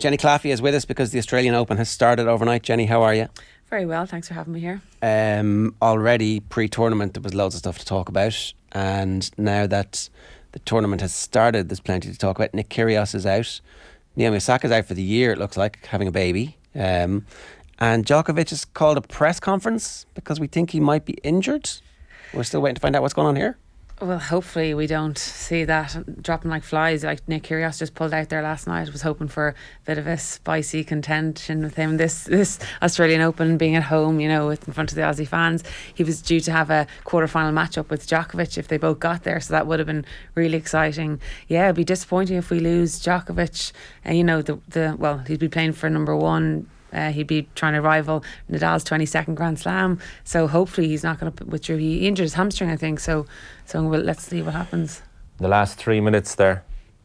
Jenny Claffey is with us because the Australian Open has started overnight. Jenny, how are you? Very well, thanks for having me here. Already pre-tournament there was loads of stuff to talk about, and now that the tournament has started there's plenty to talk about. Nick Kyrgios is out, Naomi Osaka's out for the year, it looks like, having a baby, and Djokovic has called a press conference because we think he might be injured. We're still waiting to find out what's going on here. Well, hopefully we don't see that dropping like flies. Like Nick Kyrgios just pulled out there last night. Was hoping for a bit of a spicy contention with him. This Australian Open, being at home, you know, in front of the Aussie fans. He was due to have a quarter-final matchup with Djokovic if they both got there, so that would have been really exciting. Yeah, it'd be disappointing if we lose Djokovic. And you know, well, he'd be playing for number one. He'd be trying to rival Nadal's 22nd Grand Slam, so hopefully he's not going to withdraw. He injured his hamstring, I think, so let's see what happens. The last 3 minutes there,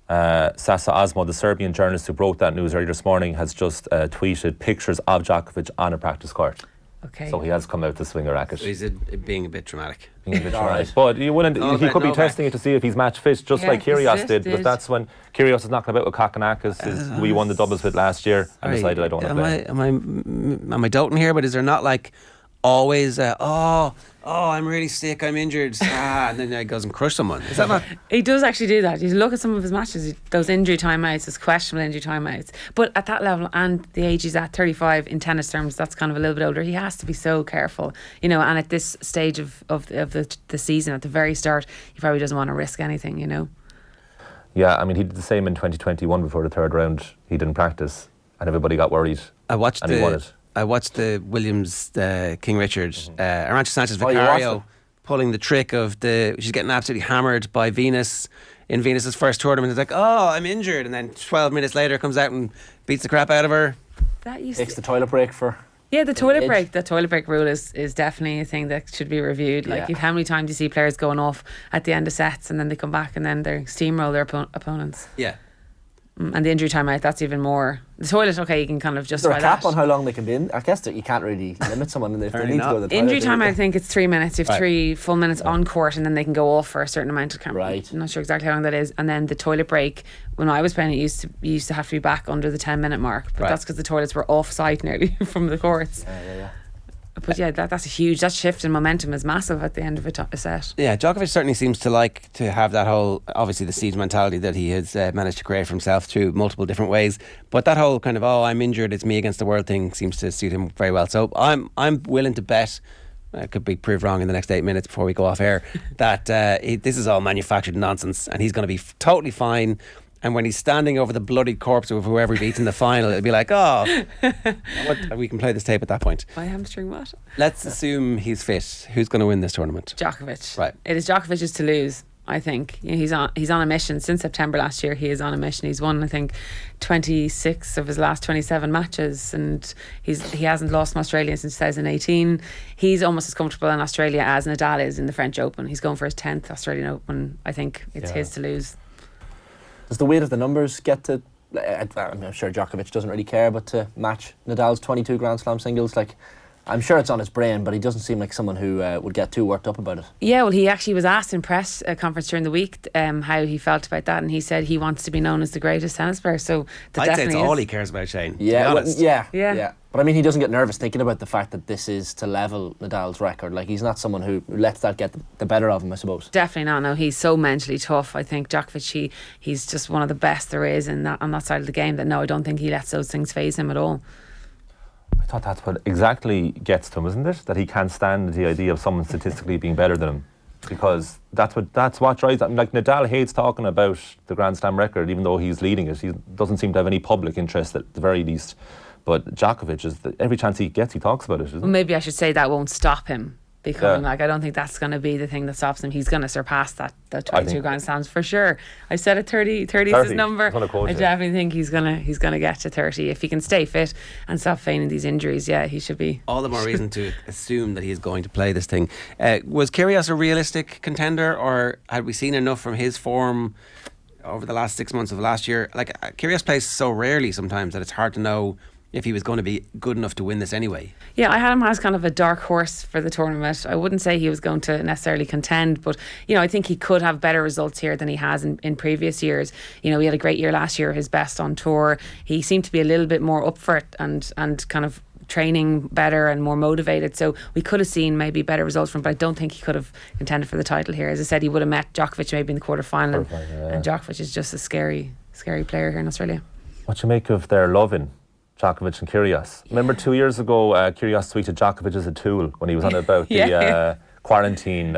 Sasa Osmo, the Serbian journalist who broke that news earlier this morning, has just tweeted pictures of Djokovic on a practice court. Okay. So he has come out to swing a racket. So he's being a bit dramatic. But he could be testing it to see if he's match fit, just like Kyrgios did. Because that's when Kyrgios is knocking about with Kokkinakis, we won the doubles with last year, and decided I don't want to play. Am I doubting here? But is there not like always I'm really sick, I'm injured, and then he goes and crush someone? Is that not? He does actually do that. You look at some of his matches, those injury timeouts, those questionable injury timeouts. But at that level, and the age he's at, 35 in tennis terms, that's kind of a little bit older. He has to be so careful, you know. And at this stage of the season, at the very start, he probably doesn't want to risk anything, you know. Yeah, I mean, he did the same in 2021 before the third round. He didn't practice, and everybody got worried. He won it. I watched the Williams, King Richard, Arantxa Sanchez Vicario pulling the trick of she's getting absolutely hammered by Venus in Venus's first tournament. It's like, I'm injured, and then 12 minutes later comes out and beats the crap out of her. Takes the toilet break for. Yeah, the toilet break rule is definitely a thing that should be reviewed. Like, how many times do you see players going off at the end of sets and then they come back and then they steamroll their opponents? Yeah. And the injury timeout, that's even more. The toilet, okay, you can kind of justify that. Is there a cap on how long they can be in? I guess that you can't really limit someone if they need to go to the toilet. Injury timeout, I think it's 3 minutes. You have 3 full minutes on court, and then they can go off for a certain amount of time. Right. I'm not sure exactly how long that is. And then the toilet break, when I was playing, you used to have to be back under the 10-minute mark. But that's because the toilets were off-site nearly from the courts. Yeah. But yeah, that's a huge. That shift in momentum is massive at the end of a set. Yeah, Djokovic certainly seems to like to have that whole, obviously the siege mentality that he has managed to create for himself through multiple different ways. But that whole kind of I'm injured, it's me against the world thing seems to suit him very well. So I'm willing to bet, I could be proved wrong in the next 8 minutes before we go off air, that this is all manufactured nonsense, and he's going to be totally fine. And when he's standing over the bloodied corpse of whoever he beats in the final, it'll be like, we can play this tape at that point. My hamstring what? Let's assume he's fit. Who's going to win this tournament? Djokovic. Right. It is Djokovic's to lose, I think. You know, he's on a mission. Since September last year, he is on a mission. He's won, I think, 26 of his last 27 matches, and he hasn't lost from Australia since 2018. He's almost as comfortable in Australia as Nadal is in the French Open. He's going for his 10th Australian Open. I think it's his to lose. Does the weight of the numbers get to, I'm sure Djokovic doesn't really care, but to match Nadal's 22 Grand Slam singles, like, I'm sure it's on his brain, but he doesn't seem like someone who would get too worked up about it. Yeah, well, he actually was asked in press conference during the week how he felt about that, and he said he wants to be known as the greatest tennis player. So I'd say it's all he cares about, Shane. Yeah, to be honest. Yeah. But I mean, he doesn't get nervous thinking about the fact that this is to level Nadal's record. Like, he's not someone who lets that get the better of him, I suppose. Definitely not. No, he's so mentally tough. I think Djokovic, he's just one of the best there is on that side of the game. That I don't think he lets those things faze him at all. I thought that's what exactly gets to him, isn't it? That he can't stand the idea of someone statistically being better than him, because that's what drives him. Like, Nadal hates talking about the Grand Slam record, even though he's leading it. He doesn't seem to have any public interest at the very least. But Djokovic, every chance he gets, he talks about it, isn't it? Well, maybe I should say that won't stop him becoming like. I don't think that's going to be the thing that stops him. He's going to surpass that 22 Grand Slams for sure. I said it 30 is his number. I definitely think he's gonna get to 30 if he can stay fit and stop feigning these injuries. Yeah, he should be. All the more reason to assume that he is going to play this thing. Was Kyrgios a realistic contender, or had we seen enough from his form over the last 6 months of last year? Like, Kyrgios plays so rarely sometimes that it's hard to know if he was going to be good enough to win this anyway. Yeah, I had him as kind of a dark horse for the tournament. I wouldn't say he was going to necessarily contend, but I think he could have better results here than he has in previous years. He had a great year last year, his best on tour. He seemed to be a little bit more up for it and kind of training better and more motivated, so we could have seen maybe better results from him, but I don't think he could have contended for the title here. As I said, he would have met Djokovic maybe in the quarter-final, and Djokovic is just a scary player here in Australia. What you make of their loving Djokovic and Kyrgios? Remember 2 years ago, Kyrgios tweeted Djokovic as a tool when he was on about the quarantine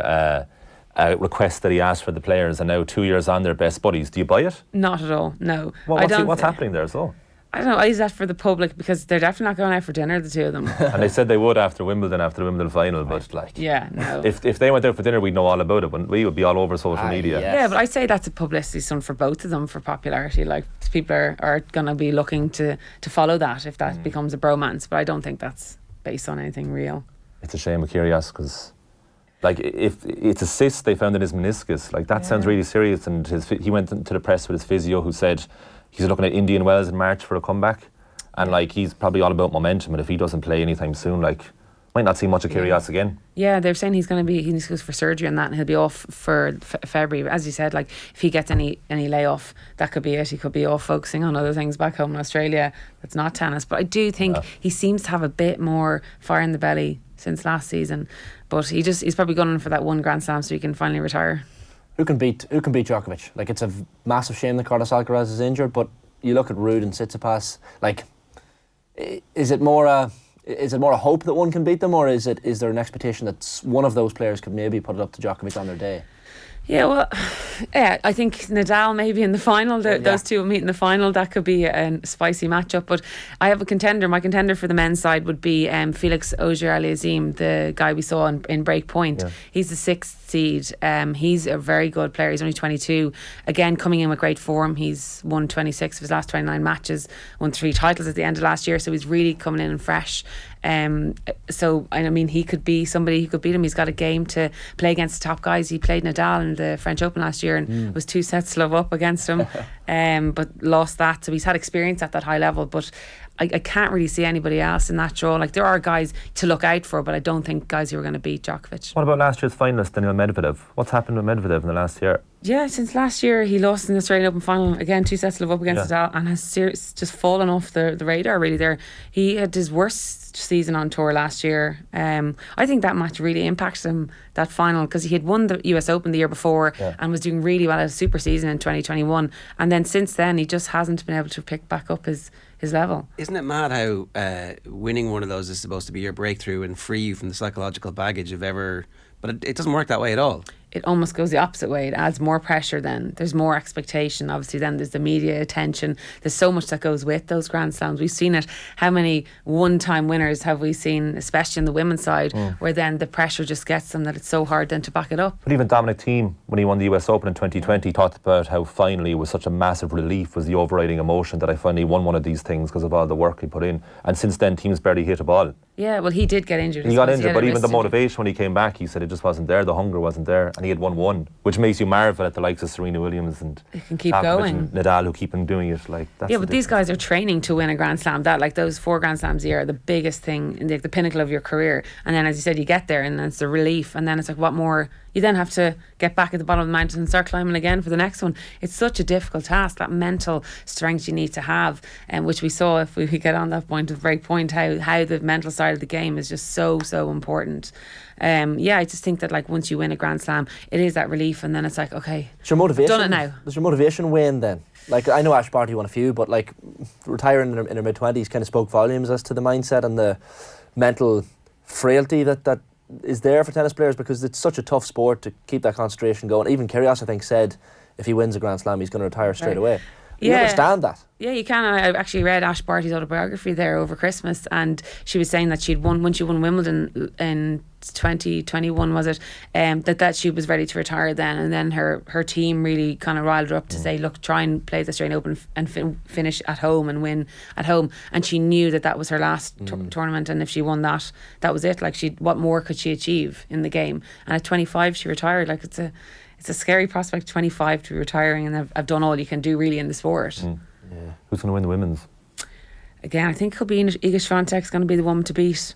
request that he asked for the players, and now 2 years on, they're best buddies. Do you buy it? Not at all, no. Well, what's happening there as well? I don't know, I use that for the public because they're definitely not going out for dinner, the two of them. And they said they would after the Wimbledon final, but no. If they went out for dinner, we'd know all about it, wouldn't we? Would be all over social media. Yes. Yeah, but I'd say that's a publicity stunt for both of them for popularity. Like, people are going to be looking to follow that if that becomes a bromance, but I don't think that's based on anything real. It's a shame with Kyrgios because, like, if it's a cyst they found in his meniscus, like that sounds really serious. And he went into the press with his physio, who said he's looking at Indian Wells in March for a comeback, and like he's probably all about momentum. And if he doesn't play anytime soon, like, might not see much of Kyrgios again. Yeah, they're saying he needs to go for surgery and that, and he'll be off for February. But as you said, like, if he gets any layoff, that could be it. He could be off focusing on other things back home in Australia. That's not tennis. But I do think he seems to have a bit more fire in the belly since last season. But he's probably gunning for that one Grand Slam so he can finally retire. Who can beat Djokovic? Like, it's a massive shame that Carlos Alcaraz is injured, but you look at Ruud and Tsitsipas. Like, is it more a hope that one can beat them, or is there an expectation that one of those players could maybe put it up to Djokovic on their day? Yeah, well, I think Nadal maybe in the final. Those two will meet in the final. That could be a spicy matchup. But I have a contender. My contender for the men's side would be Felix Auger-Aliassime, the guy we saw in Breakpoint. Yeah. He's the 6th seed. He's a very good player. He's only 22. Again, coming in with great form. He's won 26 of his last 29 matches, won 3 titles at the end of last year. So he's really coming in and fresh. So I mean, he could be somebody who could beat him. He's got a game to play against the top guys. He played Nadal in the French Open last year and was 2 sets to love up against him, but lost that. So he's had experience at that high level, but I can't really see anybody else in that draw. Like, there are guys to look out for, but I don't think guys who are going to beat Djokovic. What about last year's finalist Daniil Medvedev? What's happened with Medvedev in the last year? Yeah, since last year he lost in the Australian Open final again, 2 sets to love up against Nadal, and has just fallen off the radar really there. He had his worst season on tour last year. I think that match really impacted him, that final, because he had won the US Open the year before and was doing really well at a super season in 2021, and then since then he just hasn't been able to pick back up his level. Isn't it mad how winning one of those is supposed to be your breakthrough and free you from the psychological baggage of ever, but it doesn't work that way at all. It almost goes the opposite way. It adds more pressure then. There's more expectation. Obviously then there's the media attention. There's so much that goes with those Grand Slams. We've seen it. How many one-time winners have we seen, especially on the women's side, where then the pressure just gets them that it's so hard then to back it up. But even Dominic Thiem, when he won the US Open in 2020, talked about how finally it was such a massive relief, was the overriding emotion, that I finally won one of these things because of all the work he put in. And since then, Thiem's barely hit a ball. Yeah, well, he did get injured. He got injured, but even the motivation when he came back, he said it just wasn't there. The hunger wasn't there, and he had won one, which makes you marvel at the likes of Serena Williams and they can keep Djokovic going. And Nadal, who keep on doing it. Like, that's but these guys are training to win a Grand Slam. That, like, those 4 Grand Slams a year are the biggest thing, the pinnacle of your career. And then, as you said, you get there, and then it's the relief, and then it's like, what more? You then have to get back at the bottom of the mountain and start climbing again for the next one. It's such a difficult task, that mental strength you need to have, which we saw, if we get on that point of Breakpoint, how the mental side of the game is just so important. I just think that, like, once you win a Grand Slam, it is that relief, and then it's like, okay, does your motivation, done it now. Does your motivation wane then? Like, I know Ash Barty won a few, but like retiring in her mid-20s kind of spoke volumes as to the mindset and the mental frailty that is there for tennis players, because it's such a tough sport to keep that concentration going. Even Kyrgios, I think, said if he wins a Grand Slam, he's going to retire straight away. You understand that? Yeah, you can. I actually read Ash Barty's autobiography there over Christmas, and she was saying that when she won Wimbledon in 2021, was it, that she was ready to retire then, and then her team really kind of riled her up to say, look, try and play the Australian Open and finish at home and win at home. And she knew that was her last tournament, and if she won that was it. Like, what more could she achieve in the game? And at 25 she retired. Like, it's a scary prospect, 25, to be retiring, and I've done all you can do really in the sport. Who's going to win the women's? again, I think it could be Iga Swiatek's going to be the woman to beat.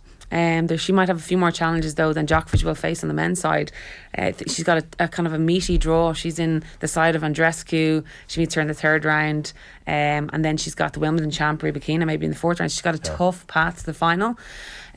She might have a few more challenges though than Djokovic will face on the men's side. She's got a kind of a meaty draw. She's in the side of Andreescu. She meets her in the third round, and then she's got the Wimbledon champ Rybakina maybe in the fourth round. She's got a tough path to the final.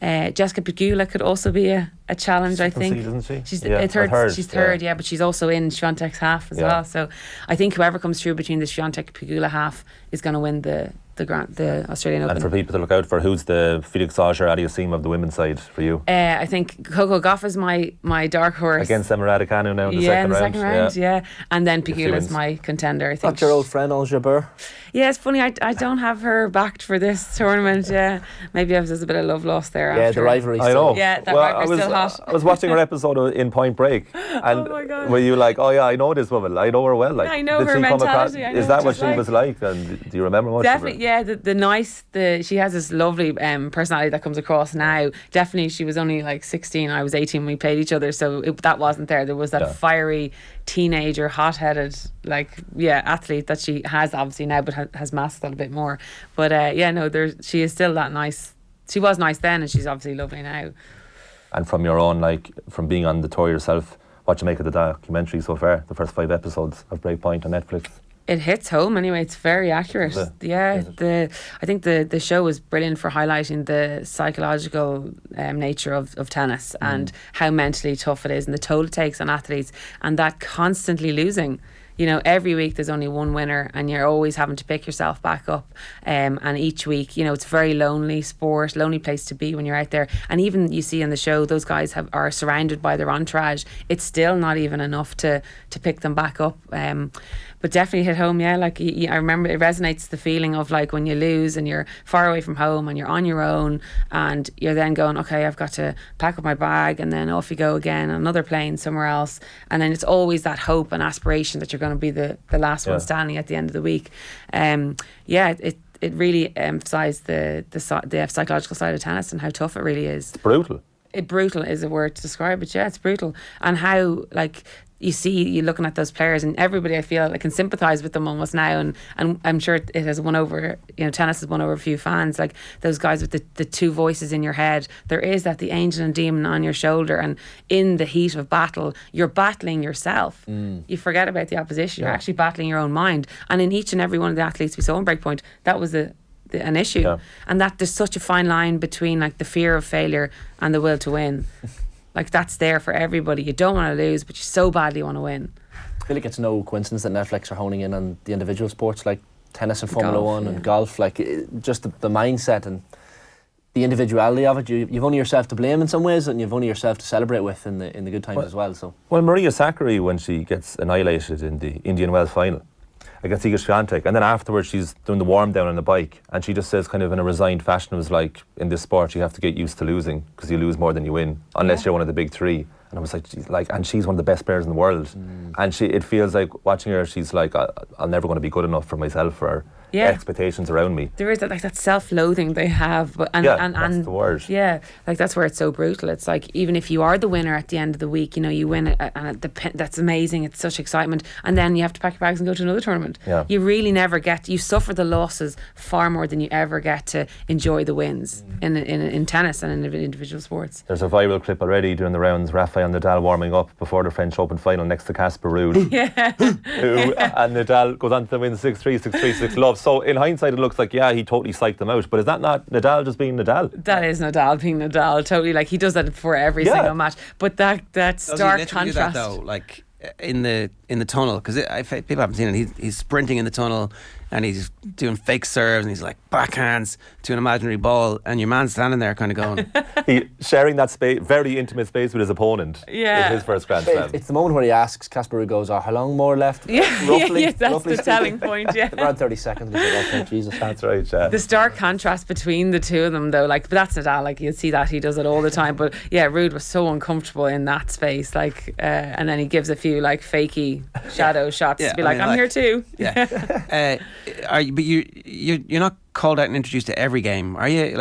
Jessica Pegula could also be a challenge, I think. Seed, isn't she? She's third. She's third, but she's also in Swiatek's half as well. So I think whoever comes through between the Swiatek Pegula half is going to win the Australian Open. And for people to look out for, who's the Felix Auger Aliassime of the women's side for you? I think Coco Gauff is my dark horse. Against Emma Raducanu now in the second round. Yeah. And then Pegula is my contender, I think. That's your old friend, Al Jabeur. Yeah, it's funny, I don't have her backed for this tournament. Maybe there's a bit of love lost there. Yeah, the rivalry. I know. Yeah, that rivalry's still hot. I was watching her episode in Point Break, and oh my God. were you like, oh yeah, I know this woman, I know her well. Like, I know did her she come mentality. across, I know is that what she's she was like? And do you remember much Definitely, of her? yeah. She has this lovely personality that comes across now. Definitely, she was only like 16. I was 18 when we played each other, so that wasn't there. There was that fiery teenager, hot-headed, athlete that she has obviously now, but has masked that a bit more. But she is still that nice. She was nice then, and she's obviously lovely now. And from your own, from being on the tour yourself, what do you make of the documentary so far? The first 5 episodes of Breakpoint on Netflix. It hits home anyway. It's very accurate. I think the show was brilliant for highlighting the psychological nature of tennis and how mentally tough it is and the toll it takes on athletes, and that constantly losing. Every week there's only one winner and you're always having to pick yourself back up. And each week, it's a very lonely sport, lonely place to be when you're out there. And even you see on the show, those guys are surrounded by their entourage. It's still not even enough to pick them back up. But definitely hit home, yeah. I remember it resonates the feeling of when you lose and you're far away from home and you're on your own and you're then going, okay, I've got to pack up my bag and then off you go again, another plane somewhere else. And then it's always that hope and aspiration that you're going to be the last one standing at the end of the week. It really emphasised the psychological side of tennis and how tough it really is. It's brutal. Brutal is a word to describe it. Yeah, it's brutal. And how you're looking at those players and everybody I feel can sympathise with them almost now, and I'm sure it has won over, tennis has won over a few fans, those guys with the two voices in your head. There is the angel and demon on your shoulder, and in the heat of battle you're battling yourself. You forget about the opposition. You're actually battling your own mind, and in each and every one of the athletes we saw in Breakpoint, that was an issue. And that there's such a fine line between the fear of failure and the will to win. That's there for everybody. You don't want to lose, but you so badly want to win. I feel like it's no coincidence that Netflix are honing in on the individual sports like tennis and Formula One and golf. Just the mindset and the individuality of it. You've only yourself to blame in some ways, and you've only yourself to celebrate with in the good times as well. So Maria Sakkari, when she gets annihilated in the Indian Wells final against Iga Swiatek, and then afterwards she's doing the warm down on the bike, and she just says kind of in a resigned fashion, it was in this sport you have to get used to losing because you lose more than you win unless you're one of the big three. And I was and she's one of the best players in the world, and it feels like watching her, she's I'm never going to be good enough for myself or expectations around me. There is that self-loathing they have, that's the word. Yeah, that's where it's so brutal. It's even if you are the winner at the end of the week, you win it, and that's amazing. It's such excitement, and then you have to pack your bags and go to another tournament. You really never you suffer the losses far more than you ever get to enjoy the wins in tennis and in individual sports. There's a viral clip already doing the rounds. Rafael Nadal warming up before the French Open final next to Casper Ruud, and Nadal goes on to win 6-3, 6-3, 6-love. So in hindsight, it looks like, he totally psyched them out. But is that not Nadal just being Nadal? That is Nadal being Nadal. Totally. He does that for every single match. But that stark contrast. Do that though, in the tunnel, because people haven't seen it. He's sprinting in the tunnel and he's doing fake serves and he's backhands to an imaginary ball, and your man's standing there kind of going sharing that space, very intimate space with his opponent in his first Grand Slam. It's the moment where he asks Casper Ruud goes, how long more left? Roughly, that's the telling point. Around 30 seconds. Okay, Jesus. That's right. The stark contrast between the two of them though, but that's Nadal, you'll see that he does it all the time. But Ruud was so uncomfortable in that space, and then he gives a few fakey shadow shots to be I'm here too. But you're not called out and introduced to every game, are you?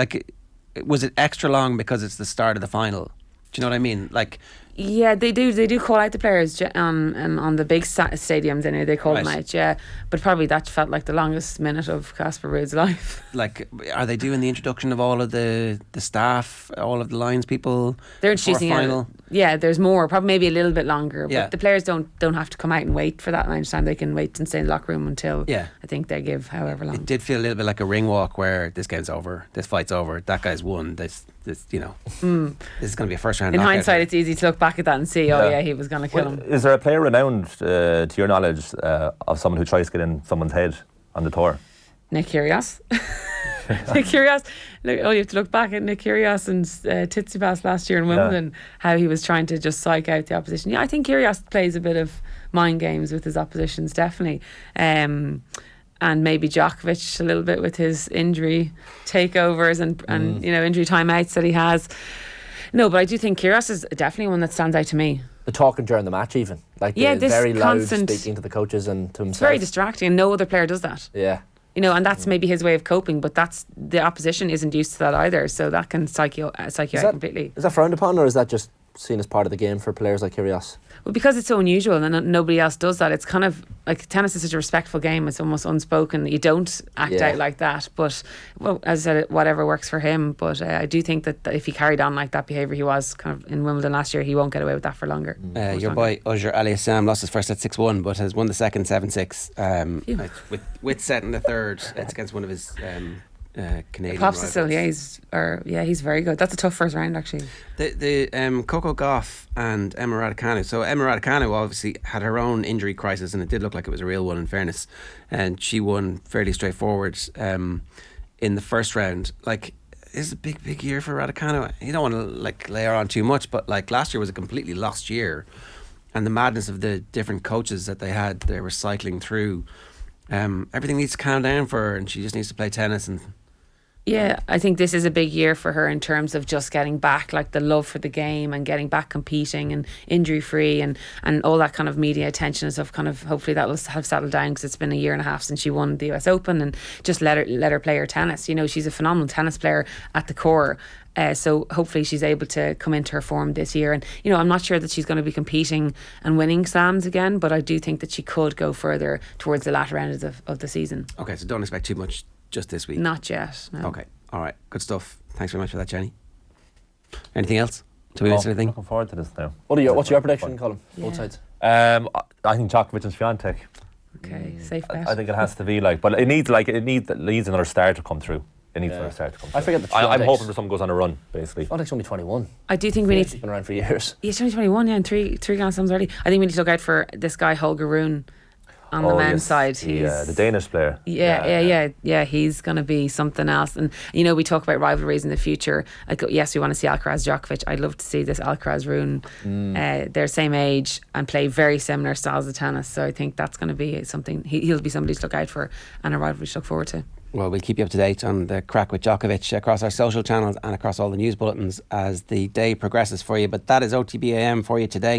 Was it extra long because it's the start of the final? Do you know what I mean? Yeah, they do. They do call out the players on the big stadiums. Anyway, they call them out. Yeah, but probably that felt like the longest minute of Casper Ruud's life. Like, are they doing the introduction of all of the staff, all of the lines people? They're introducing final. Yeah, there's more. Probably maybe a little bit longer. Yeah. But the players don't have to come out and wait for that amount of time. They can wait and stay in the locker room until I think they give however long. It did feel a little bit like a ring walk where this game's over, this fight's over, that guy's won. This this is going to be a first round. In knockout. hindsight, it's easy to look back at that and see, he was going to kill him. Is there a player renowned, to your knowledge, of someone who tries to get in someone's head on the tour? Nick Kyrgios. Nick Kyrgios. You have to look back at Nick Kyrgios and Tsitsipas last year in Wimbledon, how he was trying to just psych out the opposition. Yeah, I think Kyrgios plays a bit of mind games with his oppositions, definitely. And maybe Djokovic a little bit with his injury takeovers and injury timeouts that he has. No, but I do think Kyrgios is definitely one that stands out to me. The talking during the match, even the this very loud constant, speaking to the coaches and to himself. It's very distracting, and no other player does that. Yeah, and that's maybe his way of coping. But that's the opposition isn't used to that either, so that can psych you out completely. Is that frowned upon, or is that just seen as part of the game for players like Kyrgios? Well, because it's so unusual and nobody else does that, it's kind of like tennis is such a respectful game. It's almost unspoken. You don't act out like that. But as I said, whatever works for him. But I do think that if he carried on like that behaviour he was kind of in Wimbledon last year, he won't get away with that for longer. Your boy Uzur Aliassime lost his first set 6-1, but has won the second 7-6. With set in the third. It's against one of his Canadian Pops rivals. still, he's very good. That's a tough first round actually. The Coco Gauff and Emma Raducanu. So Emma Raducanu obviously had her own injury crisis, and it did look like it was a real one in fairness, and she won fairly straightforward in the first round. Like, this is a big year for Raducanu. You don't want to lay her on too much, but last year was a completely lost year, and the madness of the different coaches that they were cycling through. Everything needs to calm down for her, and she just needs to play tennis. And yeah, I think this is a big year for her in terms of just getting back the love for the game and getting back competing and injury free and all that kind of media attention and stuff. Kind of hopefully that will have settled down, because it's been a year and a half since she won the US Open, and just let her play her tennis. She's a phenomenal tennis player at the core. So hopefully she's able to come into her form this year. And I'm not sure that she's going to be competing and winning slams again, but I do think that she could go further towards the latter end of the season. Okay, so don't expect too much just this week. Not yet, no. Okay, all right, good stuff. Thanks very much for that, Jenny. Anything else? Do we miss anything? Looking forward to this now. What's your prediction, Colin? Both sides. I think Djokovic and Swiatek. Okay, safe bet. I think it has to be but it needs another star to come through. It needs another star to come through. I forget that I'm hoping for someone goes on a run, basically. Swiatek's only 21. I do think we need to... He's been around for years. He's only 21, and three Grand Slams already. I think we need to look out for this guy Holger Rune on the men's side. The Danish player. Yeah, he's going to be something else. And we talk about rivalries in the future. Yes, we want to see Alcaraz Djokovic. I'd love to see this Alcaraz Rune. They're same age and play very similar styles of tennis. So I think that's going to be something. He'll be somebody to look out for and a rivalry to look forward to. Well, we'll keep you up to date on the crack with Djokovic across our social channels and across all the news bulletins as the day progresses for you. But that is OTB AM for you today.